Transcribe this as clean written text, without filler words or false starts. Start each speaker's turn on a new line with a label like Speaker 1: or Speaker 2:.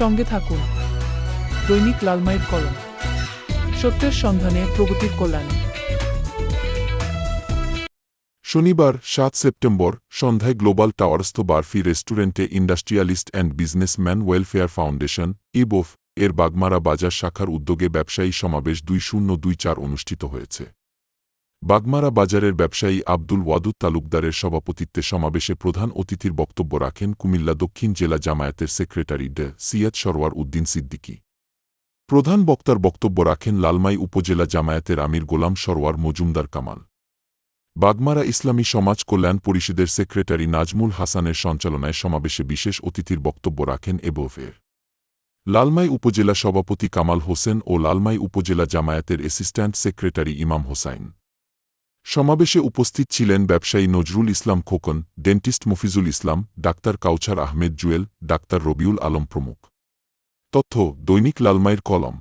Speaker 1: সঙ্গে থাকুন। দৈনিক লালমাইয়ের কলম, সত্যের সন্ধানে, প্রগতির কল্যাণে।
Speaker 2: শনিবার ৭ সেপ্টেম্বর সন্ধ্যায় গ্লোবাল টাওয়ারস্থ বার্ফি রেস্টুরেন্টে industrialist and businessman welfare foundation ইবোফ এর বাগমারা বাজার শাখার উদ্যোগে ব্যবসায়ী সমাবেশ 2024 অনুষ্ঠিত হয়েছে। বাগমারা বাজারের ব্যবসায়ী আব্দুল ওয়াদুদ তালুকদারের সভাপতিত্বে সমাবেশে প্রধান অতিথির বক্তব্য রাখেন কুমিল্লা দক্ষিণ জেলা জামায়াতের সেক্রেটারি সৈয়দ সরওয়ার উদ্দিন সিদ্দিকী। প্রধান বক্তার বক্তব্য রাখেন লালমাই উপজেলা জামায়াতের আমির গোলাম সরওয়ার মজুমদার কামাল। বাগমারা ইসলামী সমাজ কল্যাণ পরিষদের সেক্রেটারি নাজমুল হাসানের সঞ্চালনায় সমাবেশে বিশেষ অতিথির বক্তব্য রাখেন ইবোফের লালমাই উপজেলা সভাপতি কামাল হোসেন ও লালমাই উপজেলা জামায়াতের অ্যাসিস্ট্যান্ট সেক্রেটারি ইমাম হোসাইন। সমাবেশে উপস্থিত ছিলেন ব্যবসায়ী নজরুল ইসলাম খোকন, ডেন্টিস্ট মফিজুল ইসলাম, ডাক্তার কাউছার আহমেদ জুয়েল, ডাক্তার রবিউল আলম প্রমুখ। তথ্য দৈনিক লালমাইয়ের কলম।